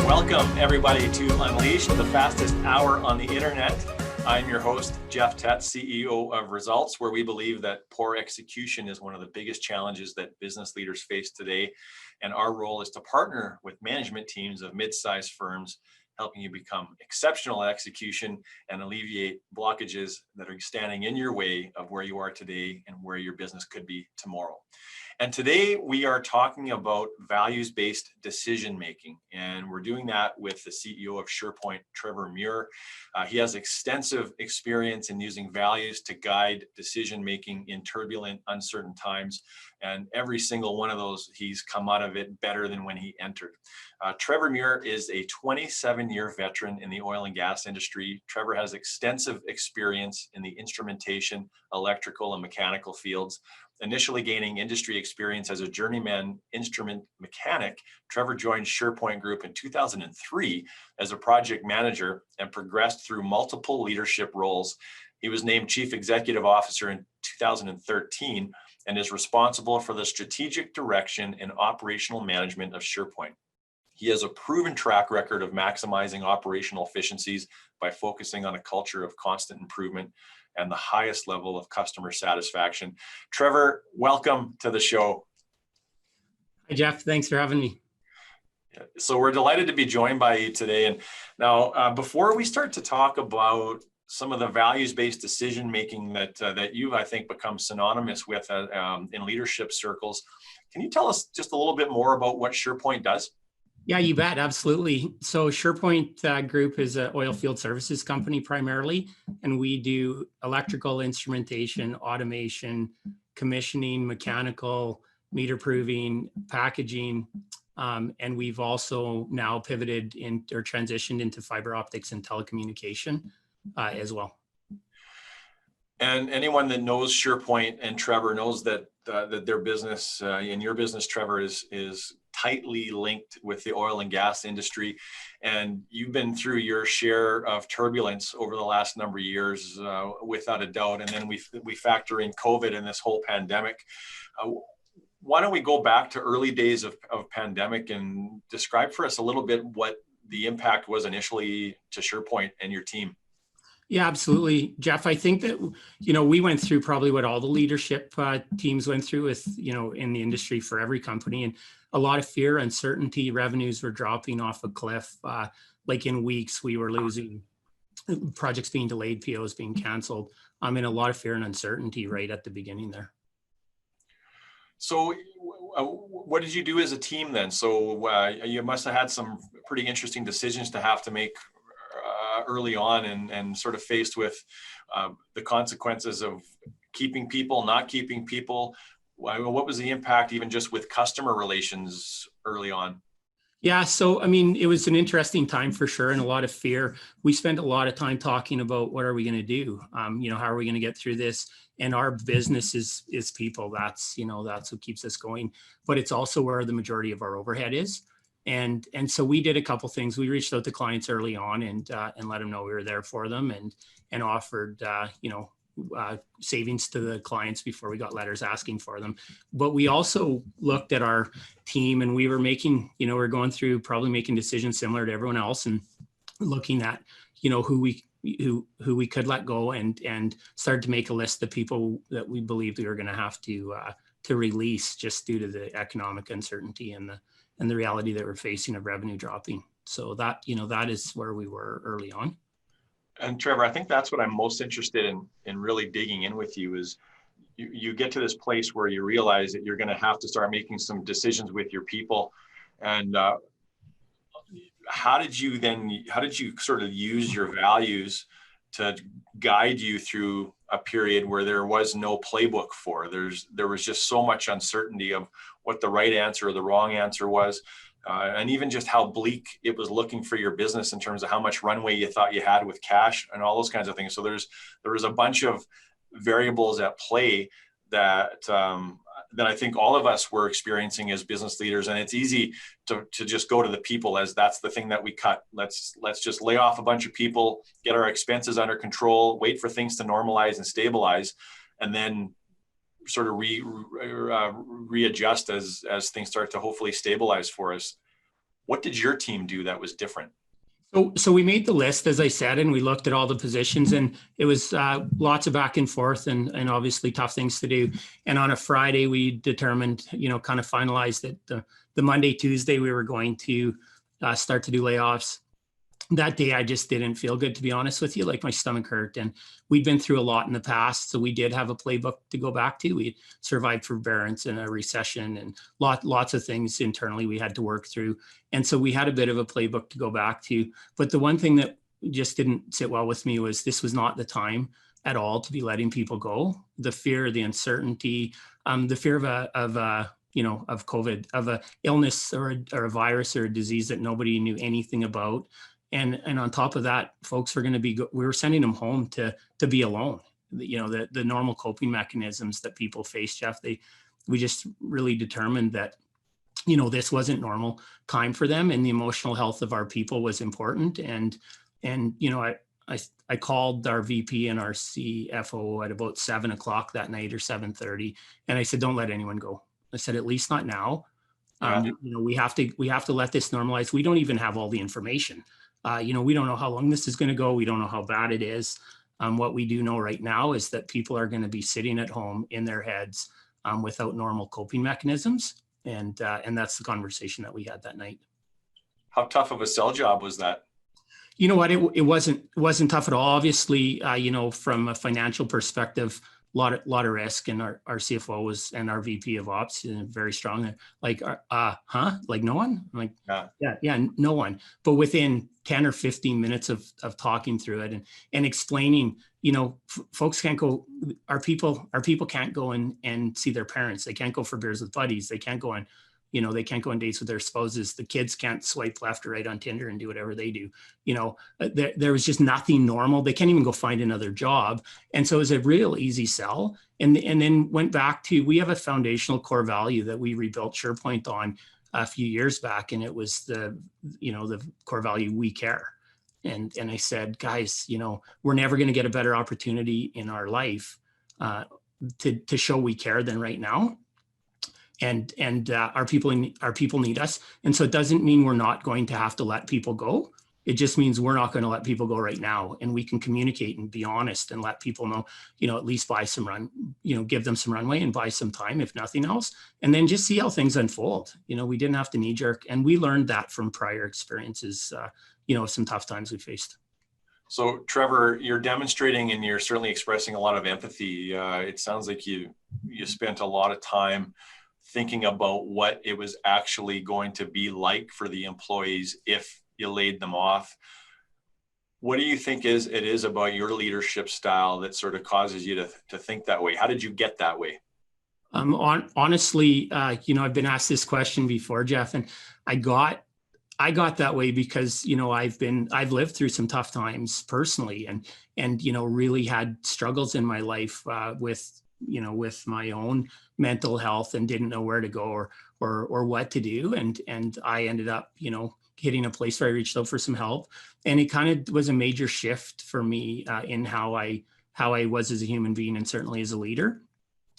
Welcome everybody to Unleash, the fastest hour on the internet. I'm your host, Jeff Tett, CEO of Results, where we believe that poor execution is one of the biggest challenges that business leaders face today. And our role is to partner with management teams of mid-sized firms, helping you become exceptional at execution and alleviate blockages that are standing in your way of where you are today and where your business could be tomorrow. And today we are talking about values-based decision-making, and we're doing that with the CEO of Surepoint, Trevor Muir. He has extensive experience in using values to guide decision-making in turbulent, uncertain times, and every single one of those, he's come out of it better than when he entered. Trevor Muir is a 27-year veteran in the oil and gas industry. Trevor has extensive experience in the instrumentation, electrical, and mechanical fields. Initially gaining industry experience as a journeyman instrument mechanic, Trevor joined Surepoint Group in 2003 as a project manager and progressed through multiple leadership roles. He was named Chief Executive Officer in 2013 and is responsible for the strategic direction and operational management of Surepoint. He has a proven track record of maximizing operational efficiencies by focusing on a culture of constant improvement and the highest level of customer satisfaction. Trevor, welcome to the show. Hi, Jeff. Thanks for having me. So we're delighted to be joined by you today. And now, before we start to talk about some of the values-based decision-making that you've, I think, become synonymous with in leadership circles, can you tell us just a little bit more about what Surepoint does? Yeah, you bet. Absolutely. So Surepoint Group is an oil field services company primarily, and we do electrical instrumentation, automation, commissioning, mechanical, meter proving, packaging, and we've also now pivoted or transitioned into fiber optics and telecommunication as well. And anyone that knows Surepoint and Trevor knows that their business, and your business, Trevor, is tightly linked with the oil and gas industry. And you've been through your share of turbulence over the last number of years, without a doubt. And then we factor in COVID and this whole pandemic. Why don't we go back to early days of pandemic and describe for us a little bit what the impact was initially to Surepoint and your team? Yeah, absolutely. Jeff, I think that, we went through probably what all the leadership teams went through with, in the industry for every company, and a lot of fear, uncertainty, revenues were dropping off a cliff. Like in weeks, we were losing projects being delayed, POs being canceled. And a lot of fear and uncertainty right at the beginning there. So what did you do as a team then? So you must have had some pretty interesting decisions to have to make early on and sort of faced with the consequences of keeping people, not keeping people. What was the impact even just with customer relations early on? Yeah, so it was an interesting time for sure, and a lot of fear. We spent a lot of time talking about what are we going to do? How are we going to get through this? And our business is people. That's what keeps us going. But it's also where the majority of our overhead is. And so we did a couple things. We reached out to clients early on and let them know we were there for them and offered savings to the clients before we got letters asking for them. But we also looked at our team, and we were we're going through probably making decisions similar to everyone else and looking at who we could let go and started to make a list of people that we believed we were going to have to release just due to the economic uncertainty and the reality that we're facing of revenue dropping. So that is where we were early on. And Trevor, I think that's what I'm most interested in really digging in with you is you get to this place where you realize that you're going to have to start making some decisions with your people. And how did you sort of use your values to guide you through a period where there was no playbook for? There was just so much uncertainty of what the right answer or the wrong answer was. And even just how bleak it was looking for your business in terms of how much runway you thought you had with cash and all those kinds of things. So there was a bunch of variables at play that I think all of us were experiencing as business leaders. And it's easy to just go to the people as that's the thing that we cut. Let's just lay off a bunch of people, get our expenses under control, wait for things to normalize and stabilize, and then sort of readjust as things start to hopefully stabilize for us. What did your team do that was different? So we made the list, as I said, and we looked at all the positions, and it was lots of back and forth and obviously tough things to do. And on a Friday, we determined, kind of finalized that the Monday, Tuesday, we were going to start to do layoffs. That day, I just didn't feel good, to be honest with you. Like my stomach hurt, and we'd been through a lot in the past. So we did have a playbook to go back to. We survived forbearance and a recession and lots of things internally we had to work through. And so we had a bit of a playbook to go back to. But the one thing that just didn't sit well with me was this was not the time at all to be letting people go. The fear, the uncertainty, the fear of COVID, of a illness or a virus or a disease that nobody knew anything about. And on top of that, folks were we were sending them home to be alone. The normal coping mechanisms that people face, Jeff, we just really determined that, this wasn't normal time for them, and the emotional health of our people was important. And I called our VP and our CFO at about 7:00 that night or 7:30. And I said, don't let anyone go. I said, at least not now. We have to let this normalize. We don't even have all the information. We don't know how long this is going to go. We don't know how bad it is. What we do know right now is that people are going to be sitting at home in their heads without normal coping mechanisms. And that's the conversation that we had that night. How tough of a sell job was that? You know what? It wasn't tough at all. Obviously, from a financial perspective, lot of risk, and our CFO and our VP of Ops very strong. Like, like no one? I'm like, yeah, no one. But within 10 or 15 minutes of talking through it and explaining, folks can't go. Our people can't go and see their parents. They can't go for beers with buddies. They can't go on. They can't go on dates with their spouses. The kids can't swipe left or right on Tinder and do whatever they do. There was just nothing normal. They can't even go find another job. And so it was a real easy sell. And then went back to, we have a foundational core value that we rebuilt Surepoint on a few years back. And it was the core value, we care. And I said, guys, we're never going to get a better opportunity in our life to show we care than right now. And our people need us. And so it doesn't mean we're not going to have to let people go. It just means we're not going to let people go right now. And we can communicate and be honest and let people know, at least buy some give them some runway and buy some time, if nothing else, and then just see how things unfold. We didn't have to knee jerk. And we learned that from prior experiences, some tough times we faced. So Trevor, you're demonstrating and you're certainly expressing a lot of empathy. It sounds like you spent a lot of time thinking about what it was actually going to be like for the employees if you laid them off. What do you think it is about your leadership style that sort of causes you to think that way? How did you get that way? Honestly, I've been asked this question before, Jeff, and I got that way because, I've lived through some tough times personally and really had struggles in my life with my own mental health and didn't know where to go or what to do. And I ended up, hitting a place where I reached out for some help. And it kind of was a major shift for me in how I was as a human being and certainly as a leader.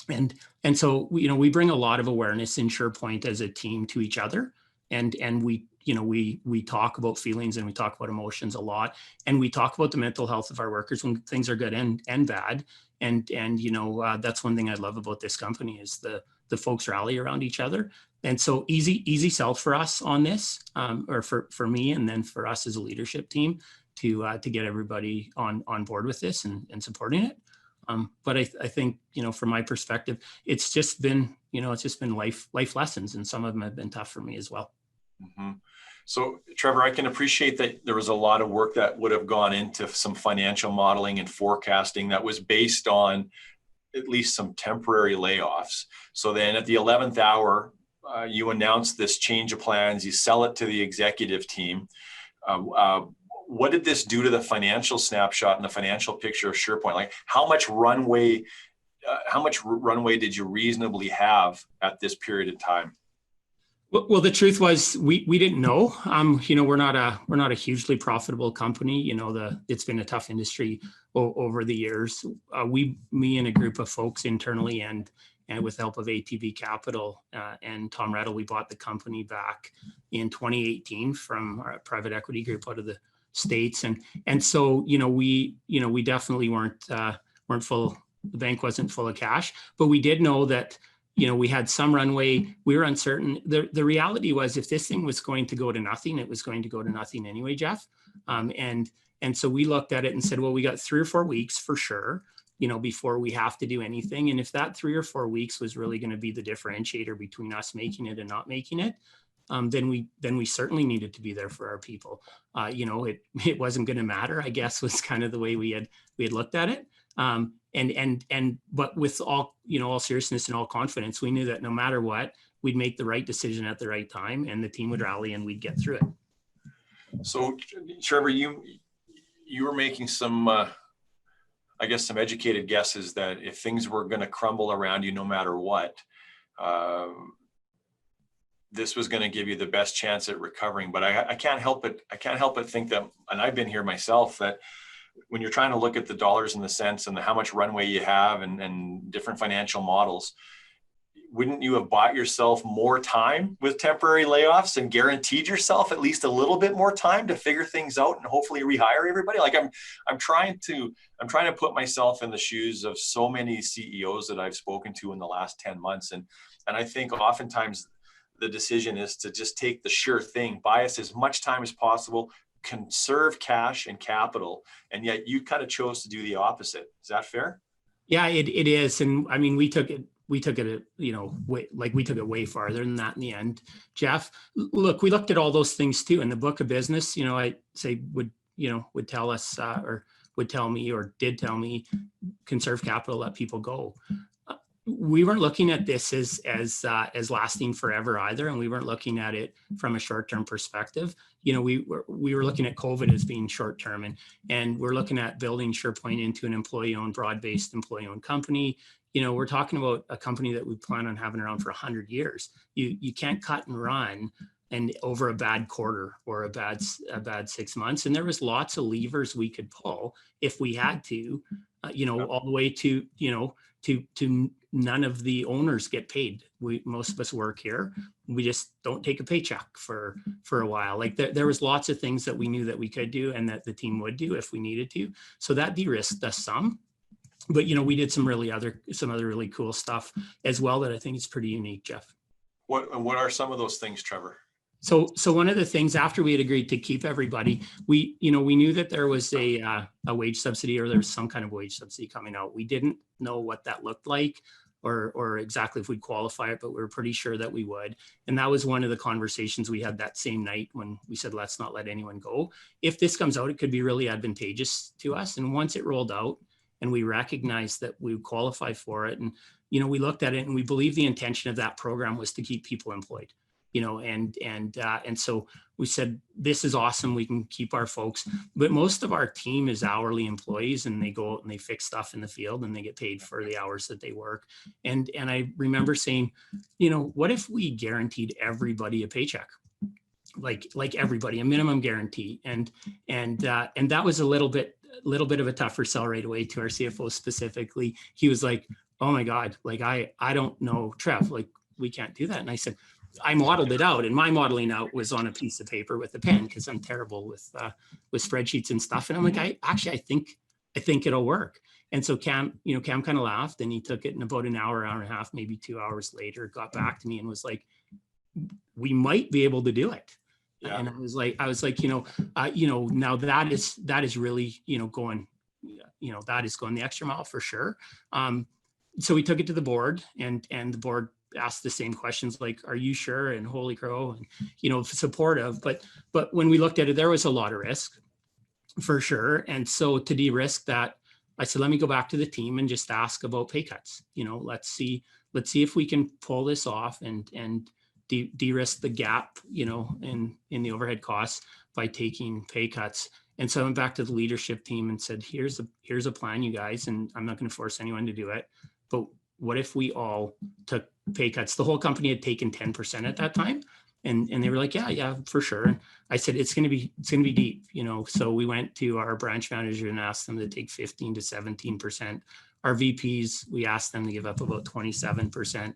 And so, we bring a lot of awareness in Surepoint as a team to each other. And we talk about feelings and we talk about emotions a lot. And we talk about the mental health of our workers when things are good and bad. And that's one thing I love about this company is the folks rally around each other. And so easy sell for us on this, or for me, and then for us as a leadership team to get everybody on board with this and supporting it. But I think, from my perspective, it's just been life lessons, and some of them have been tough for me as well. Mm-hmm. So Trevor, I can appreciate that there was a lot of work that would have gone into some financial modeling and forecasting that was based on at least some temporary layoffs. So then at the 11th hour, you announce this change of plans, you sell it to the executive team. What did this do to the financial snapshot and the financial picture of Surepoint? Like how much runway did you reasonably have at this period of time? Well, the truth was we didn't know. We're not a hugely profitable company. It's been a tough industry over the years. Me and a group of folks internally and and with the help of ATV Capital and Tom Rettle, we bought the company back in 2018 from our private equity group out of the States. And so, we definitely weren't full, the bank wasn't full of cash, but we did know that, we had some runway. We were uncertain. The reality was, if this thing was going to go to nothing, it was going to go to nothing anyway, Jeff. And so we looked at it and said, well, we got 3 or 4 weeks for sure, before we have to do anything. And if that 3 or 4 weeks was really going to be the differentiator between us making it and not making it, then we certainly needed to be there for our people. It wasn't going to matter, I guess, was kind of the way we had looked at it. But with all seriousness and all confidence, we knew that no matter what, we'd make the right decision at the right time, and the team would rally and we'd get through it. So, Trevor, you were making some, I guess, some educated guesses that if things were going to crumble around you, no matter what, this was going to give you the best chance at recovering. But I can't help but think that, and I've been here myself, that when you're trying to look at the dollars and the cents and how much runway you have and different financial models, wouldn't you have bought yourself more time with temporary layoffs and guaranteed yourself at least a little bit more time to figure things out and hopefully rehire everybody? Like I'm trying to put myself in the shoes of so many CEOs that I've spoken to in the last 10 months. And I think oftentimes the decision is to just take the sure thing, buy us as much time as possible, conserve cash and capital, and yet you kind of chose to do the opposite. Is that fair? Yeah, it is. And I mean, we took it, we took it way farther than that in the end, Jeff. Look, we looked at all those things too. In the book of business, I say would tell us or would tell me or did tell me, conserve capital, let people go. We weren't looking at this as lasting forever either, and we weren't looking at it from a short-term perspective. We were looking at COVID as being short-term, and we're looking at building Surepoint into an employee-owned, broad-based employee-owned company. We're talking about a company that we plan on having around for 100 years. You can't cut and run and over a bad quarter or a bad 6 months. And there was lots of levers we could pull if we had to, all the way to none of the owners get paid. Most of us work here. We just don't take a paycheck for a while. Like there was lots of things that we knew that we could do and that the team would do if we needed to. So that de-risked us some. But we did some other really cool stuff as well that I think is pretty unique, Jeff. What are some of those things, Trevor? So one of the things, after we had agreed to keep everybody, we knew that there was a wage subsidy, or there was some kind of wage subsidy coming out. We didn't know what that looked like or exactly if we'd qualify it, but we were pretty sure that we would. And that was one of the conversations we had that same night when we said, let's not let anyone go. If this comes out, it could be really advantageous to us. And once it rolled out and we recognized that we would qualify for it, and we looked at it and we believed the intention of that program was to keep people employed. And so we said, this is awesome. We can keep our folks, but most of our team is hourly employees, and they go out and they fix stuff in the field and they get paid for the hours that they work. And I remember saying, what if we guaranteed everybody a paycheck? Like everybody, a minimum guarantee. And that was a little bit of a tougher sell right away to our CFO specifically. He was like, oh my God, I don't know, Trev, we can't do that. And I said, I modeled it out, and my modeling out was on a piece of paper with a pen, because I'm terrible with spreadsheets and stuff. And I'm like, I think it'll work. And so Cam kind of laughed, and he took it in about an hour and a half, maybe 2 hours later, got back to me and was like, we might be able to do it. Yeah. And I was like, now that is really, going the extra mile for sure. So we took it to the board, and the board asked the same questions, like, are you sure? And holy crow, and, supportive. But when we looked at it, there was a lot of risk for sure. And so to de-risk that, I said, let me go back to the team and just ask about pay cuts. Let's see if we can pull this off and de-risk the gap, in the overhead costs by taking pay cuts. And so I went back to the leadership team and said, here's a plan, you guys, and I'm not going to force anyone to do it, but what if we all took pay cuts? The whole company had taken 10% at that time. And they were like, yeah, for sure. And I said, it's going to be deep, So we went to our branch manager and asked them to take 15 to 17%. our VPs, we asked them to give up about 27%,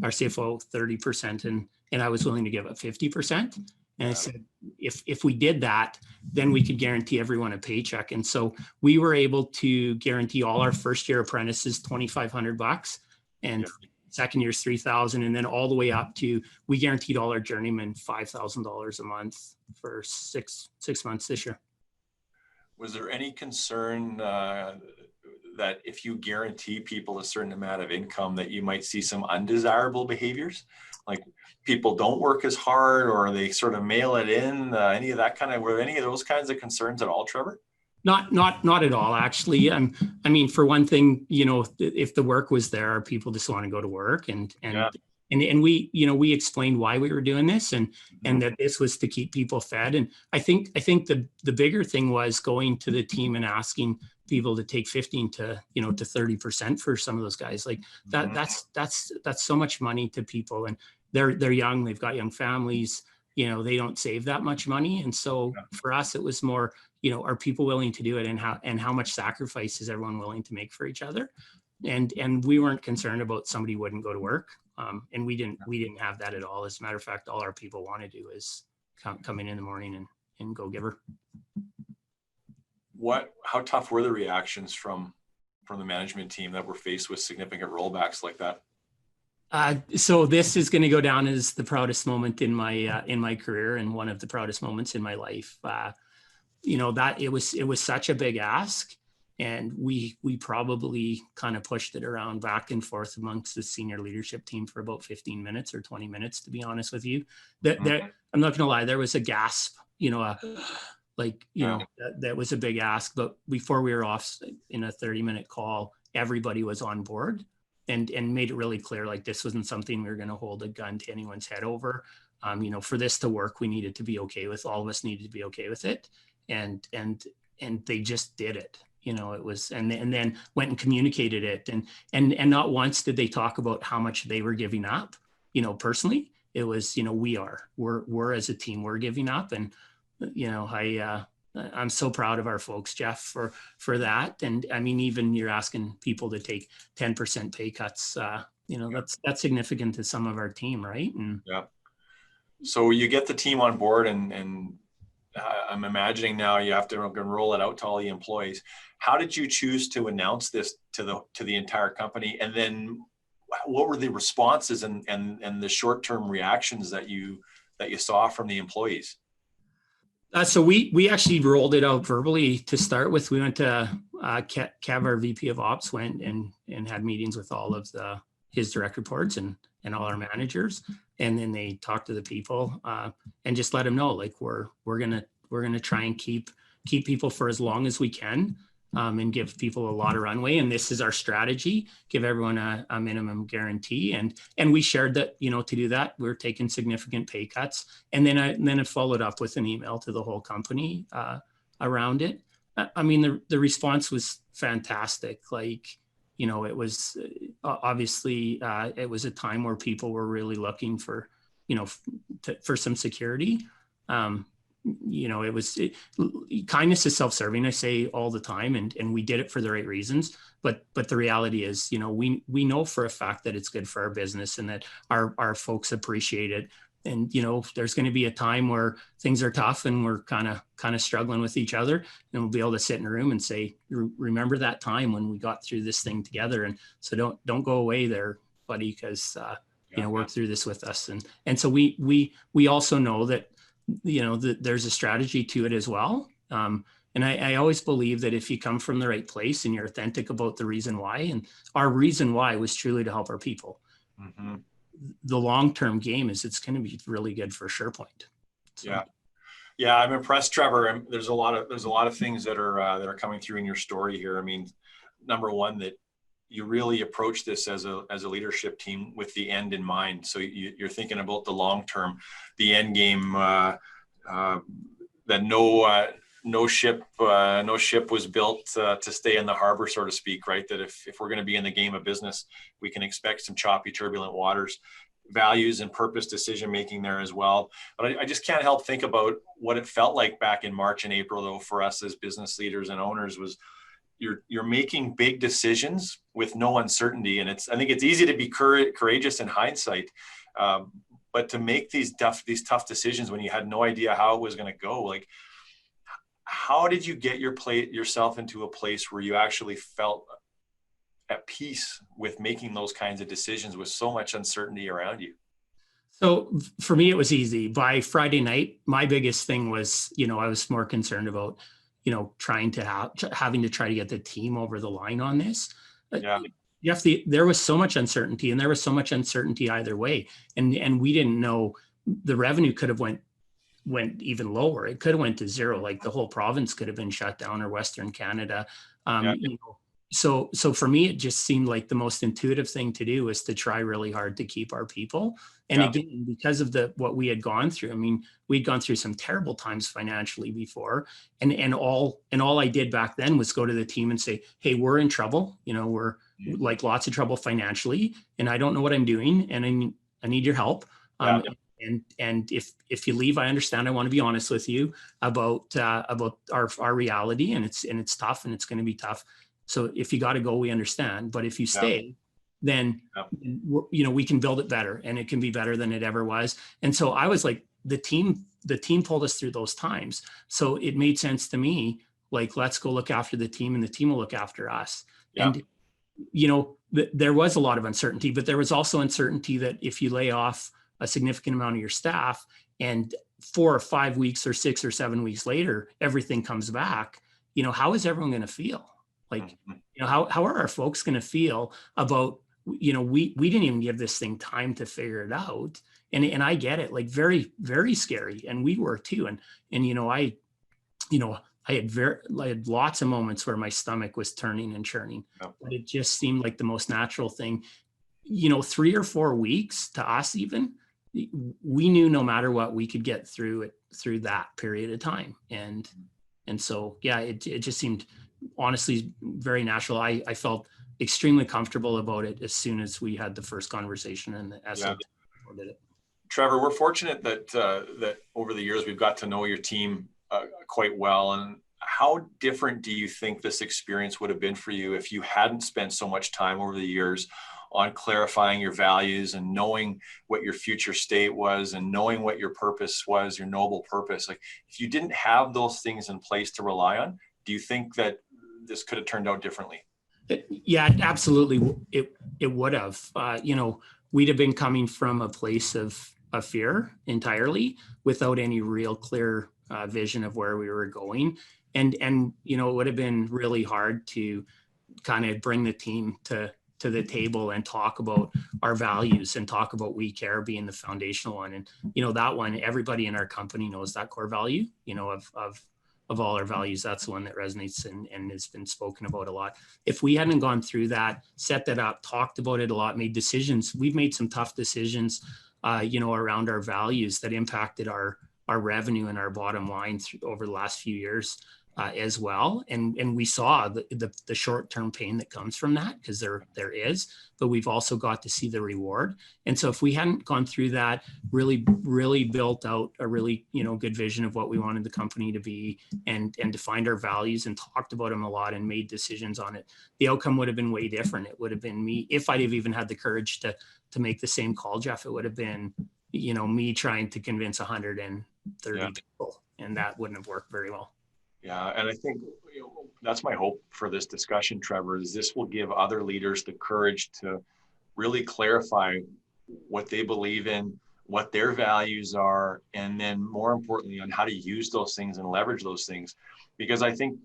our CFO 30%, and I was willing to give up 50%. And I said, if we did that, then we could guarantee everyone a paycheck. And so we were able to guarantee all our first year apprentices $2,500, and second year's $3,000, and then all the way up to, we guaranteed all our journeymen $5,000 a month for six months this year. Was there any concern that if you guarantee people a certain amount of income, that you might see some undesirable behaviors? Like people don't work as hard, or they sort of mail it in, any of that kind of, were any of those kinds of concerns at all, Trevor? Not at all, actually. I mean, for one thing, if the work was there, people just want to go to work, and we, we explained why we were doing this, and that this was to keep people fed. And I think the bigger thing was going to the team and asking people to take 15 to 30% for some of those guys. Like that, that's so much money to people, and they're young, they've got young families, they don't save that much money. And so for us, it was more, are people willing to do it, and how much sacrifice is everyone willing to make for each other? And we weren't concerned about somebody wouldn't go to work. And we didn't have that at all. As a matter of fact, all our people want to do is come in the morning and go give her. How tough were the reactions from the management team that were faced with significant rollbacks like that? So this is going to go down as the proudest moment in my career, and one of the proudest moments in my life. That it was such a big ask, and we probably kind of pushed it around back and forth amongst the senior leadership team for about 15 minutes or 20 minutes, to be honest with you. That I'm not going to lie, there was a gasp, that was a big ask. But before we were off in a 30-minute call, everybody was on board. And made it really clear, like this wasn't something we were going to hold a gun to anyone's head over. For this to work, we needed to be okay with, all of us needed to be okay with it. And they just did it. It was, and then went and communicated it. And not once did they talk about how much they were giving up, personally. It was, we're as a team, we're giving up. And, I'm so proud of our folks, Jeff, for that. And I mean, even you're asking people to take 10% pay cuts, that's significant to some of our team, right? And so you get the team on board, and I'm imagining now you have to roll it out to all the employees. How did you choose to announce this to the entire company? And then what were the responses and the short-term reactions that you saw from the employees? So we actually rolled it out verbally to start with. We went to Kev, our VP of Ops, went and had meetings with all of his direct reports and all our managers, and then they talked to the people and just let them know, like we're gonna try and keep people for as long as we can, and give people a lot of runway. And this is our strategy: give everyone a minimum guarantee. And we shared that, to do that, we're taking significant pay cuts. And then I followed up with an email to the whole company around it. I mean, the response was fantastic. Like, it was obviously it was a time where people were really looking for, for some security. Kindness is self-serving, I say all the time, and we did it for the right reasons. But the reality is, we know for a fact that it's good for our business, and that our folks appreciate it. And, there's going to be a time where things are tough and we're kind of struggling with each other, and we'll be able to sit in a room and say, remember that time when we got through this thing together. And so don't go away there, buddy, because, work through this with us. And so we also know that, that there's a strategy to it as well. And I always believe that if you come from the right place and you're authentic about the reason why, and our reason why was truly to help our people, the long-term game is it's going to be really good for Surepoint. So. Yeah, I'm impressed, Trevor. There's a lot of things that are coming through in your story here. I mean, number one, that you really approach this as a leadership team with the end in mind. So you're thinking about the long term, the end game. That no ship was built to stay in the harbor, so to speak, right? That if we're going to be in the game of business, we can expect some choppy, turbulent waters. Values and purpose decision making there as well. But I just can't help think about what it felt like back in March and April, though, for us as business leaders and owners. Was you're making big decisions with no uncertainty. And I think it's easy to be courageous in hindsight, but to make these tough decisions when you had no idea how it was going to go, like, how did you get yourself into a place where you actually felt at peace with making those kinds of decisions with so much uncertainty around you? So for me, it was easy. By Friday night, my biggest thing was, I was more concerned about, having to try to get the team over the line on this. Yeah. There was so much uncertainty, and there was so much uncertainty either way. And we didn't know, the revenue could have went even lower. It could have went to zero. Like the whole province could have been shut down, or Western Canada. So for me, it just seemed like the most intuitive thing to do was to try really hard to keep our people. And again, because of what we had gone through, I mean, we'd gone through some terrible times financially before. And all I did back then was go to the team and say, hey, we're in trouble. We're like lots of trouble financially, and I don't know what I'm doing, and I need your help. And if you leave, I understand. I want to be honest with you about our reality, and it's tough, and it's going to be tough. So if you got to go, we understand. But if you stay, then we can build it better, and it can be better than it ever was. And so I was like, the team pulled us through those times. So it made sense to me, like, let's go look after the team, and the team will look after us. Yeah. And there was a lot of uncertainty, but there was also uncertainty that if you lay off a significant amount of your staff, and 4 or 5 weeks or 6 or 7 weeks later, everything comes back, how is everyone going to feel? Like, how are our folks going to feel about, we didn't even give this thing time to figure it out. And I get it, like, very, very scary. And we were too. And I had lots of moments where my stomach was turning and churning, but it just seemed like the most natural thing. 3 or 4 weeks to us, even, we knew no matter what, we could get through that period of time. And so, it just seemed, honestly, very natural. I felt extremely comfortable about it as soon as we had the first conversation, and did it. Trevor, we're fortunate that over the years we've got to know your team quite well. And how different do you think this experience would have been for you if you hadn't spent so much time over the years on clarifying your values and knowing what your future state was and knowing what your purpose was, your noble purpose? Like, if you didn't have those things in place to rely on, do you think that this could have turned out differently? Yeah, absolutely. It would have. We'd have been coming from a place of fear entirely, without any real clear vision of where we were going. And it would have been really hard to kind of bring the team to the table and talk about our values and talk about we care being the foundational one. And, that one, everybody in our company knows that core value, of all our values. That's the one that resonates and has been spoken about a lot. If we hadn't gone through that, set that up, talked about it a lot, made decisions, we've made some tough decisions, around our values that impacted our revenue and our bottom line over the last few years. As well. And we saw the short-term pain that comes from that, because there is, but we've also got to see the reward. And so if we hadn't gone through that, really, really built out a really, good vision of what we wanted the company to be, and defined our values and talked about them a lot and made decisions on it, the outcome would have been way different. It would have been me, if I'd have even had the courage to make the same call, Jeff, it would have been, me trying to convince 130 people, and that wouldn't have worked very well. Yeah, and I think that's my hope for this discussion, Trevor, is this will give other leaders the courage to really clarify what they believe in, what their values are, and then more importantly, on how to use those things and leverage those things. Because I think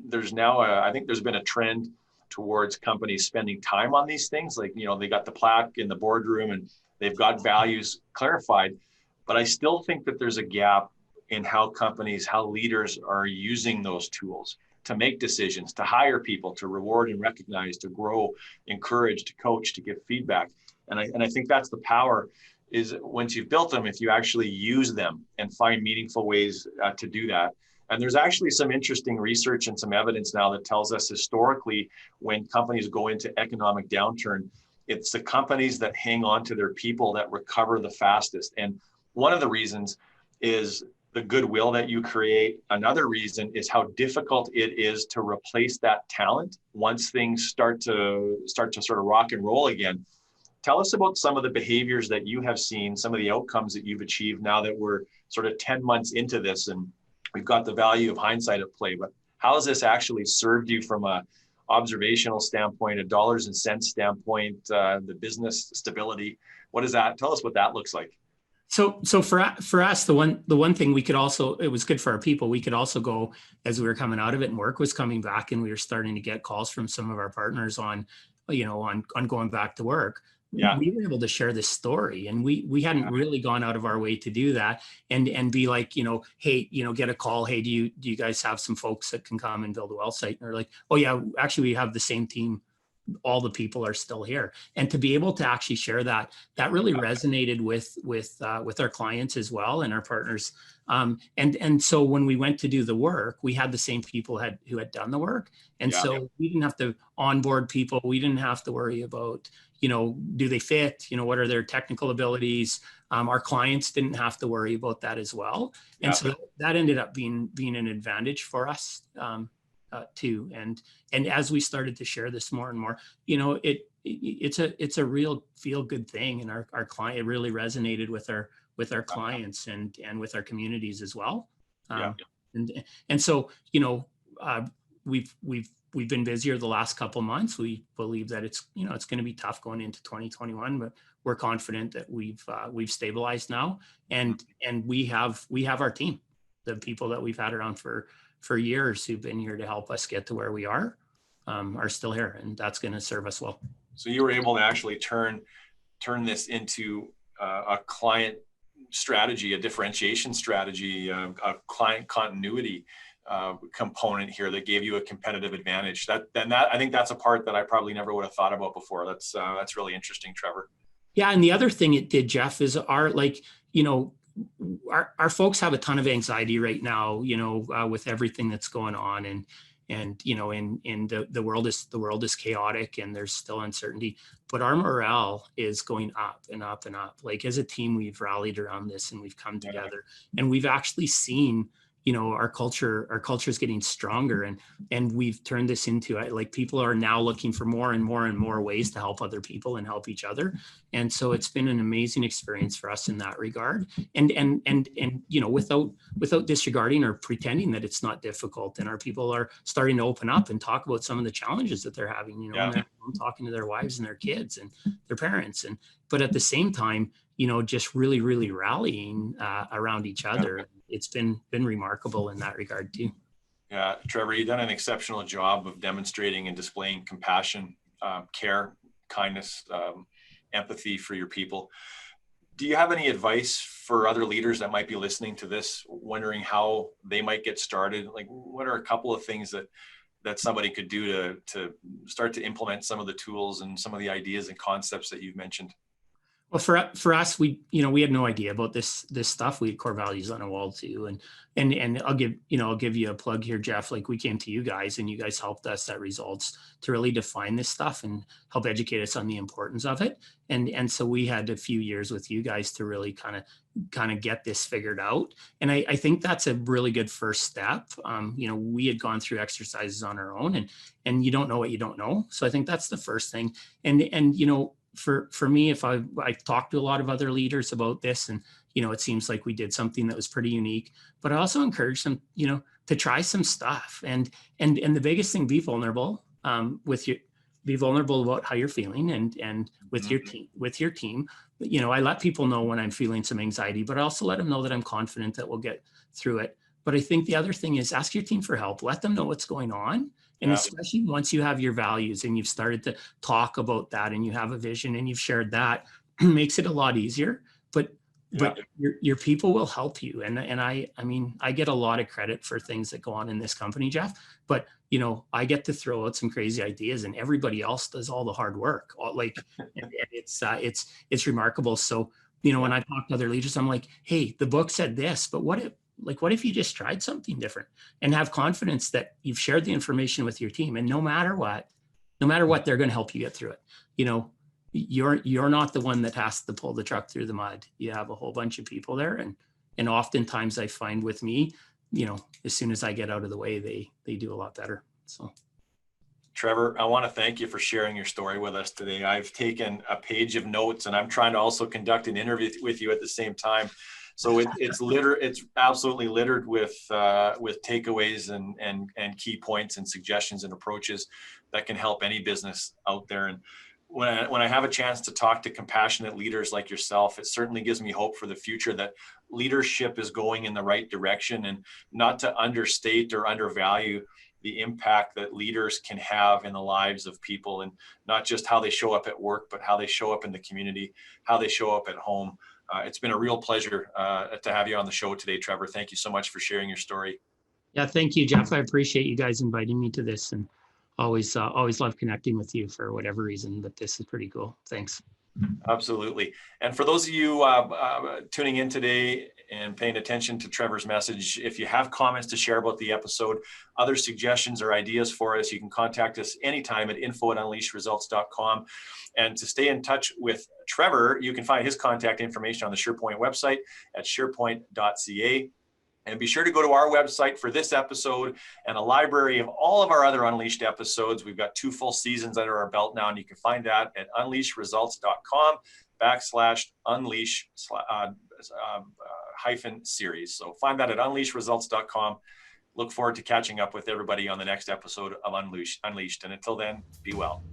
there's been a trend towards companies spending time on these things. Like, they got the plaque in the boardroom and they've got values clarified, but I still think that there's a gap in how leaders are using those tools to make decisions, to hire people, to reward and recognize, to grow, encourage, to coach, to give feedback. And I think that's the power, is once you've built them, if you actually use them and find meaningful ways to do that. And there's actually some interesting research and some evidence now that tells us historically, when companies go into economic downturn, it's the companies that hang on to their people that recover the fastest. And one of the reasons is the goodwill that you create. Another reason is how difficult it is to replace that talent once things start to sort of rock and roll again. Tell us about some of the behaviors that you have seen, some of the outcomes that you've achieved now that we're sort of 10 months into this and we've got the value of hindsight at play. But how has this actually served you from a observational standpoint, a dollars and cents standpoint, the business stability? What is that? Tell us what that looks like. So for us, the one thing we could also, it was good for our people. We could also go, as we were coming out of it and work was coming back, and we were starting to get calls from some of our partners on going back to work. Yeah. We were able to share this story, and we hadn't really gone out of our way to do that, and be like, hey, get a call. Hey, do you guys have some folks that can come and build a well site? And they're like, oh yeah, actually we have the same team. All the people are still here, and to be able to actually share that really resonated with our clients as well and our partners. And so when we went to do the work, we had the same people who had done the work, and so we didn't have to onboard people. We didn't have to worry about do they fit? What are their technical abilities? Our clients didn't have to worry about that as well, and so that ended up being an advantage for us. Too. And as we started to share this more and more, it's a real feel good thing. And our client, it really resonated with our clients and with our communities as well. And so, we've been busier the last couple of months. We believe that it's going to be tough going into 2021, but we're confident that we've stabilized now, and we have our team, the people that we've had around for years who've been here to help us get to where we are still here, and that's going to serve us well. So you were able to actually turn this into a client strategy, a differentiation strategy, a client continuity component here that gave you a competitive advantage. That I think that's a part that I probably never would have thought about before. That's really interesting, Trevor. Yeah, and the other thing it did, Jeff, is our folks have a ton of anxiety right now, with everything that's going on, and the world is chaotic, and there's still uncertainty, but our morale is going up and up and up. Like, as a team, we've rallied around this, and we've come together, and we've actually seen, our culture is getting stronger, and we've turned this into, like, people are now looking for more and more and more ways to help other people and help each other. And so it's been an amazing experience for us in that regard. And without disregarding or pretending that it's not difficult, and our people are starting to open up and talk about some of the challenges that they're having, and they're talking to their wives and their kids and their parents, but at the same time, just really, really rallying around each other. It's been remarkable in that regard too. Yeah, Trevor, you've done an exceptional job of demonstrating and displaying compassion, care, kindness, empathy for your people. Do you have any advice for other leaders that might be listening to this, wondering how they might get started? Like, what are a couple of things that somebody could do to start to implement some of the tools and some of the ideas and concepts that you've mentioned? Well, for us, we had no idea about this stuff. We had core values on a wall too, and I'll give you a plug here, Jeff. Like, we came to you guys, and you guys helped us at Results to really define this stuff and help educate us on the importance of it. And so we had a few years with you guys to really kind of get this figured out. And I think that's a really good first step. We had gone through exercises on our own, and you don't know what you don't know. So I think that's the first thing. And for me, if I've talked to a lot of other leaders about this, and it seems like we did something that was pretty unique, but I also encourage them to try some stuff, and the biggest thing, be vulnerable be vulnerable about how you're feeling, and with your team. I let people know when I'm feeling some anxiety, but I also let them know that I'm confident that we'll get through it. But I think the other thing is, ask your team for help. Let them know what's going on. And especially once you have your values and you've started to talk about that, and you have a vision and you've shared that, makes it a lot easier. But your people will help you. And I get a lot of credit for things that go on in this company, Jeff, but I get to throw out some crazy ideas, and everybody else does all the hard work. And it's remarkable. So, when I talk to other leaders, I'm like, hey, the book said this, but what if you just tried something different, and have confidence that you've shared the information with your team, and no matter what, they're going to help you get through it. You're not the one that has to pull the truck through the mud. You have a whole bunch of people there, And oftentimes I find with me, as soon as I get out of the way, they do a lot better. So. Trevor, I want to thank you for sharing your story with us today. I've taken a page of notes, and I'm trying to also conduct an interview with you at the same time. So it's absolutely littered with takeaways and key points and suggestions and approaches that can help any business out there. And when I have a chance to talk to compassionate leaders like yourself, it certainly gives me hope for the future that leadership is going in the right direction, and not to understate or undervalue the impact that leaders can have in the lives of people, and not just how they show up at work, but how they show up in the community, how they show up at home. It's been a real pleasure to have you on the show today, Trevor. Thank you so much for sharing your story. Yeah, thank you, Jeff. I appreciate you guys inviting me to this, and always love connecting with you for whatever reason, but this is pretty cool. Thanks. Absolutely. And for those of you tuning in today and paying attention to Trevor's message, if you have comments to share about the episode, other suggestions or ideas for us, you can contact us anytime at info@unleashedresults.com. And to stay in touch with Trevor, you can find his contact information on the Surepoint website at surepoint.ca. And be sure to go to our website for this episode and a library of all of our other Unleashed episodes. We've got 2 full seasons under our belt now, and you can find that at unleashedresults.com/unleash hyphen series. So find that at unleashedresults.com. Look forward to catching up with everybody on the next episode of Unleashed. And until then, be well.